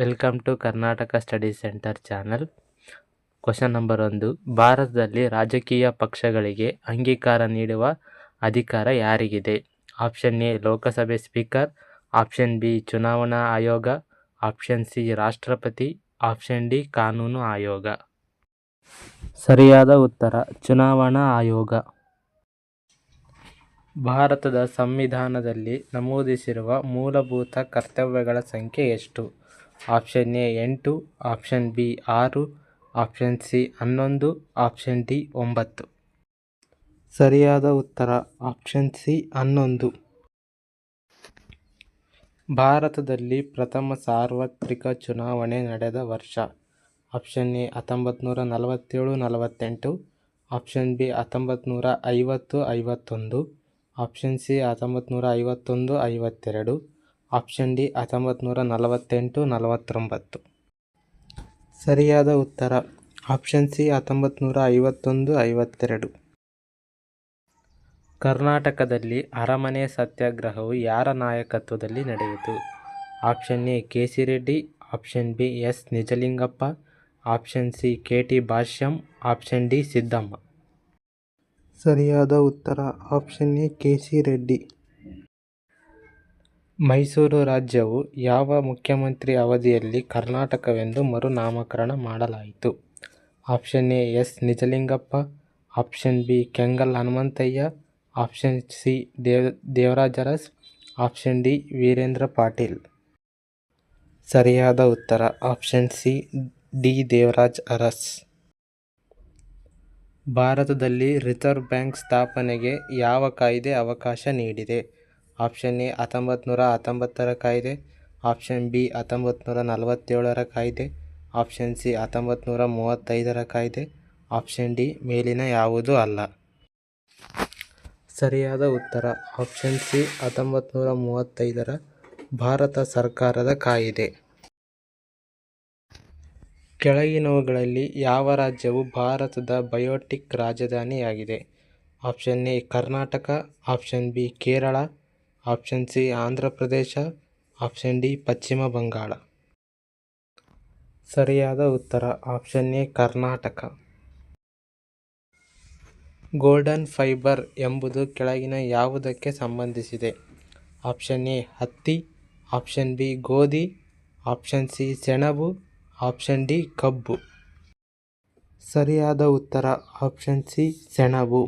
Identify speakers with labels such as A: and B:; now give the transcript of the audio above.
A: Welcome to Karnataka study centre channel. Question number 1. ಭಾರತದಲ್ಲಿ ರಾಜಕೀಯ ಪಕ್ಷಗಳಿಗೆ ಅಂಗೀಕಾರ ನೀಡುವ ಅಧಿಕಾರ ಯಾರಿಗಿದೆ? ಆಪ್ಷನ್ ಎ ಲೋಕಸಭೆ ಸ್ಪೀಕರ್, ಆಪ್ಷನ್ ಬಿ ಚುನಾವಣಾ ಆಯೋಗ, ಆಪ್ಷನ್ ಸಿ ರಾಷ್ಟ್ರಪತಿ, ಆಪ್ಷನ್ ಡಿ ಕಾನೂನು ಆಯೋಗ. ಸರಿಯಾದ ಉತ್ತರ ಚುನಾವಣಾ ಆಯೋಗ. ಭಾರತದ ಸಂವಿಧಾನದಲ್ಲಿ ನಮೂದಿಸಿರುವ ಮೂಲಭೂತ ಕರ್ತವ್ಯಗಳ ಸಂಖ್ಯೆ ಎಷ್ಟು? Option A 8, option B 6, option C 11, option D 9. ಸರಿಯಾದ ಉತ್ತರ ಆಪ್ಷನ್ ಸಿ 11. ಭಾರತದಲ್ಲಿ ಪ್ರಥಮ ಸಾರ್ವತ್ರಿಕ ಚುನಾವಣೆ ನಡೆದ ವರ್ಷ? Option A 1947-48, option B 1950-51, option C 1951-52, option D 1948-49. ಸರಿಯಾದ ಉತ್ತರ ಆಪ್ಷನ್ ಸಿ 1951-52. ಕರ್ನಾಟಕದಲ್ಲಿ ಅರಮನೆ ಸತ್ಯಾಗ್ರಹವು ಯಾರ ನಾಯಕತ್ವದಲ್ಲಿ ನಡೆಯಿತು? Option A K C Reddy, option B S Nijalingappa, option C K T Bhashyam, option D Siddamma. ಸರಿಯಾದ ಉತ್ತರ option A K C Reddy. Mysuru ರಾಜ್ಯವು ಯಾವ ಮುಖ್ಯಮಂತ್ರಿ ಅವಧಿಯಲ್ಲಿ ಕರ್ನಾಟಕವೆಂದು ಮರುನಾಮಕರಣ ಮಾಡಲಾಯಿತು? Option A S Nijalingappa, option B Kengal Hanumanthaiah, option C Devaraja Urs, option D Veerendra Patil. ಸರಿಯಾದ ಉತ್ತರ option C D Devaraj Urs. ಭಾರತದಲ್ಲಿ ರಿಸರ್ವ್ ಬ್ಯಾಂಕ್ ಸ್ಥಾಪನೆಗೆ ಯಾವ ಕಾಯ್ದೆ ಅವಕಾಶ ನೀಡಿದೆ? ಆಪ್ಷನ್ ಎ 1919ರ ಕಾಯ್ದೆ, ಆಪ್ಷನ್ ಬಿ 1947ರ ಕಾಯ್ದೆ, ಆಪ್ಷನ್ ಸಿ 1935ರ ಕಾಯ್ದೆ, ಆಪ್ಷನ್ ಡಿ ಮೇಲಿನ ಯಾವುದೂ ಅಲ್ಲ. ಸರಿಯಾದ ಉತ್ತರ ಆಪ್ಷನ್ ಸಿ 1935ರ ಭಾರತ ಸರ್ಕಾರದ ಕಾಯಿದೆ. ಕೆಳಗಿನವುಗಳಲ್ಲಿ ಯಾವ ರಾಜ್ಯವು ಭಾರತದ ಬಯೋಟಿಕ್ ರಾಜಧಾನಿಯಾಗಿದೆ? Option A Karnataka, option B Kerala, option C Andhra Pradesh, option D Pashchima Bangala. ಸರಿಯಾದ ಉತ್ತರ option A Karnataka. Golden fibre ಎಂಬುದು ಕೆಳಗಿನ ಯಾವುದಕ್ಕೆ ಸಂಬಂಧಿಸಿದೆ? ಆಪ್ಷನ್ ಎ ಹತ್ತಿ, ಆಪ್ಷನ್ ಬಿ ಗೋಧಿ, ಆಪ್ಷನ್ ಸಿ ಸೆಣಬು, ಆಪ್ಷನ್ ಡಿ ಕಬ್ಬು. ಸರಿಯಾದ ಉತ್ತರ ಆಪ್ಷನ್ ಸಿ ಸೆಣಬು.